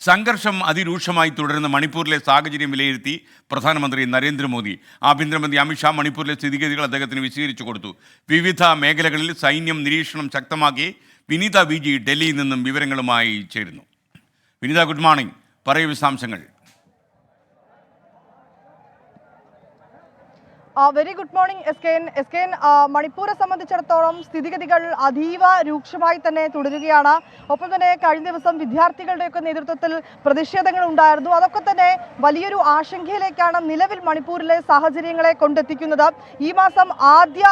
സംഘർഷം അതിരൂക്ഷമായി തുടരുന്ന മണിപ്പൂരിലെ സാഹചര്യം വിലയിരുത്തി പ്രധാനമന്ത്രി നരേന്ദ്രമോദി. ആഭ്യന്തരമന്ത്രി അമിത്ഷാ മണിപ്പൂരിലെ സ്ഥിതിഗതികൾ അദ്ദേഹത്തിന് വിശദീകരിച്ചു കൊടുത്തു. വിവിധ മേഖലകളിൽ സൈന്യം നിരീക്ഷണം ശക്തമാക്കി. വിനീത വിജി ഡൽഹിയിൽ നിന്നും വിവരങ്ങളുമായി ചേരുന്നു. Vineetha, good morning. പറയൂ വിശദാംശങ്ങൾ. Very good morning S K N. മണിപ്പൂരെ സംബന്ധിച്ചിടത്തോളം സ്ഥിതിഗതികൾ അതീവ രൂക്ഷമായി തന്നെ തുടരുകയാണ്. ഒപ്പം തന്നെ കഴിഞ്ഞ ദിവസം വിദ്യാർത്ഥികളുടെയൊക്കെ നേതൃത്വത്തിൽ പ്രതിഷേധങ്ങൾ ഉണ്ടായിരുന്നു. അതൊക്കെ തന്നെ വലിയൊരു ആശങ്കയിലേക്കാണ് നിലവിൽ മണിപ്പൂരിലെ സാഹചര്യങ്ങളെ കൊണ്ടെത്തിക്കുന്നത്. ഈ മാസം ആദ്യ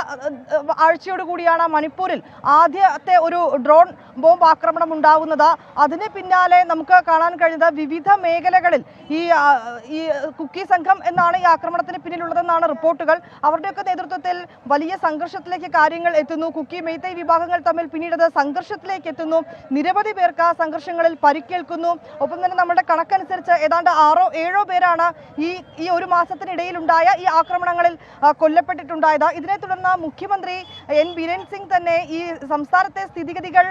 ആഴ്ചയോടുകൂടിയാണ് മണിപ്പൂരിൽ ആദ്യത്തെ ഒരു ഡ്രോൺ ബോംബ് ആക്രമണം ഉണ്ടാകുന്നത്. അതിന് പിന്നാലെ നമുക്ക് കാണാൻ കഴിയുന്നത് വിവിധ മേഖലകളിൽ ഈ കുക്കി സംഘം എന്നാണ് ഈ ആക്രമണത്തിന് പിന്നിലുള്ളതെന്നാണ് റിപ്പോർട്ടുകൾ. അവരുടെയൊക്കെ നേതൃത്വത്തിൽ വലിയ സംഘർഷത്തിലേക്ക് കാര്യങ്ങൾ എത്തുന്നു. കുക്കി മെയ്തൈ വിഭാഗങ്ങൾ തമ്മിൽ പിന്നീട് അത് സംഘർഷത്തിലേക്ക് എത്തുന്നു. നിരവധി പേർക്ക് സംഘർഷങ്ങളിൽ പരിക്കേൽക്കുന്നു. ഒപ്പം തന്നെ നമ്മുടെ കണക്കനുസരിച്ച് ഏതാണ്ട് 6-7 പേരാണ് ഈ ഒരു മാസത്തിനിടയിലുണ്ടായ ഈ ആക്രമണങ്ങളിൽ കൊല്ലപ്പെട്ടിട്ടുണ്ടായത്. ഇതിനെ തുടർന്ന് മുഖ്യമന്ത്രി എൻ ബിരേൻ സിംഗ് തന്നെ ഈ സംസ്ഥാനത്തെ സ്ഥിതിഗതികൾ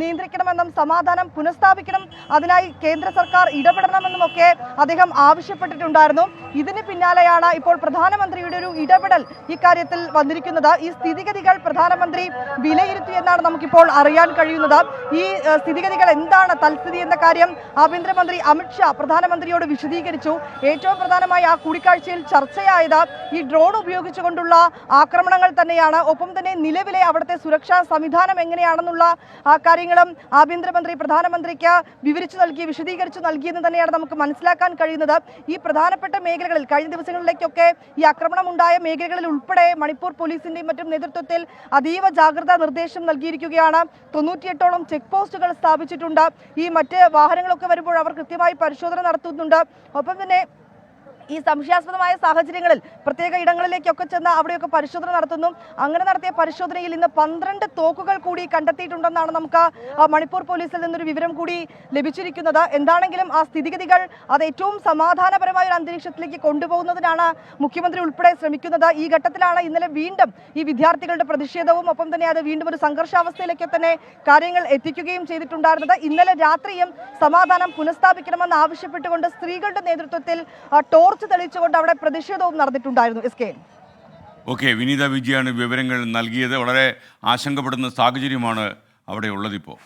നിയന്ത്രിക്കണമെന്നും സമാധാനം പുനഃസ്ഥാപിക്കണം, അതിനായി കേന്ദ്ര സർക്കാർ ഇടപെടണമെന്നുമൊക്കെ അദ്ദേഹം ആവശ്യപ്പെട്ടിട്ടുണ്ടായിരുന്നു. ഇതിന് പിന്നാലെയാണ് ഇപ്പോൾ പ്രധാനമന്ത്രിയുടെ ഒരു ഇടപെടൽ ഇക്കാര്യത്തിൽ വന്നിരിക്കുന്നത്. ഈ സ്ഥിതിഗതികൾ പ്രധാനമന്ത്രി വിലയിരുത്തി എന്നാണ് നമുക്കിപ്പോൾ അറിയാൻ കഴിയുന്നത്. ഈ സ്ഥിതിഗതികൾ എന്താണ് തൽസ്ഥിതി എന്ന കാര്യം ആഭ്യന്തരമന്ത്രി അമിത്ഷാ പ്രധാനമന്ത്രിയോട് വിശദീകരിച്ചു. ഏറ്റവും പ്രധാനമായി ആ കൂടിക്കാഴ്ചയിൽ ചർച്ചയായത് ഈ ഡ്രോൺ ഉപയോഗിച്ചുകൊണ്ടുള്ള ആക്രമണങ്ങൾ തന്നെയാണ്. ഒപ്പം തന്നെ നിലവിലെ അവിടുത്തെ സുരക്ഷാ സംവിധാനം എങ്ങനെയാണെന്നുള്ള കാര്യങ്ങളും ആഭ്യന്തരമന്ത്രി പ്രധാനമന്ത്രിക്ക് വിശദീകരിച്ചു നൽകിയെന്ന് തന്നെയാണ് നമുക്ക് മനസ്സിലാക്കാൻ കഴിയുന്നത്. ഈ പ്രധാനപ്പെട്ട മേഖലകളിൽ കഴിഞ്ഞ ദിവസങ്ങളിലേക്കൊക്കെ ഈ ആക്രമണം ഉണ്ടായ മേഖലകളിൽ ഉൾപ്പെടെ മണിപ്പൂർ പോലീസിന്റെയും മറ്റും നേതൃത്വത്തിൽ അതീവ ജാഗ്രതാ നിർദ്ദേശം നൽകിയിരിക്കുകയാണ്. 98ഓളം ചെക്ക് പോസ്റ്റുകൾ സ്ഥാപിച്ചിട്ടുണ്ട്. ഈ മറ്റ് വാഹനങ്ങളൊക്കെ വരുമ്പോൾ അവർ കൃത്യമായി പരിശോധന നടത്തുന്നുണ്ട്. ഒപ്പം തന്നെ ഈ സംശയാസ്പദമായ സാഹചര്യങ്ങളിൽ പ്രത്യേക ഇടങ്ങളിലേക്കൊക്കെ ചെന്ന് അവിടെയൊക്കെ പരിശോധന നടത്തുന്നു. അങ്ങനെ നടത്തിയ പരിശോധനയിൽ ഇന്ന് 12 തോക്കുകൾ കൂടി കണ്ടെത്തിയിട്ടുണ്ടെന്നാണ് നമുക്ക് മണിപ്പൂർ പോലീസിൽ നിന്നൊരു വിവരം കൂടി ലഭിച്ചിരിക്കുന്നത്. എന്താണെങ്കിലും ആ സ്ഥിതിഗതികൾ അത് ഏറ്റവും സമാധാനപരമായ ഒരു അന്തരീക്ഷത്തിലേക്ക് കൊണ്ടുപോകുന്നതിനാണ് മുഖ്യമന്ത്രി ഉൾപ്പെടെ ശ്രമിക്കുന്നത്. ഈ ഘട്ടത്തിലാണ് ഇന്നലെ വീണ്ടും ഈ വിദ്യാർത്ഥികളുടെ പ്രതിഷേധവും ഒപ്പം തന്നെ അത് വീണ്ടും ഒരു സംഘർഷാവസ്ഥയിലേക്ക് തന്നെ കാര്യങ്ങൾ എത്തിക്കുകയും ചെയ്തിട്ടുണ്ടായിരുന്നത്. ഇന്നലെ രാത്രിയും സമാധാനം പുനഃസ്ഥാപിക്കണമെന്ന് ആവശ്യപ്പെട്ടുകൊണ്ട് സ്ത്രീകളുടെ നേതൃത്വത്തിൽ ടോർച്ച് തെളിയിച്ചുകൊണ്ട് അവിടെ പ്രതിഷേധവും നടന്നിട്ടുണ്ടായിരുന്നു. ഓക്കെ, വിനീത വിജയാണ് വിവരങ്ങൾ നൽകിയത്. വളരെ ആശങ്കപ്പെടുന്ന സാഹചര്യമാണ് അവിടെ ഉള്ളതിപ്പോൾ.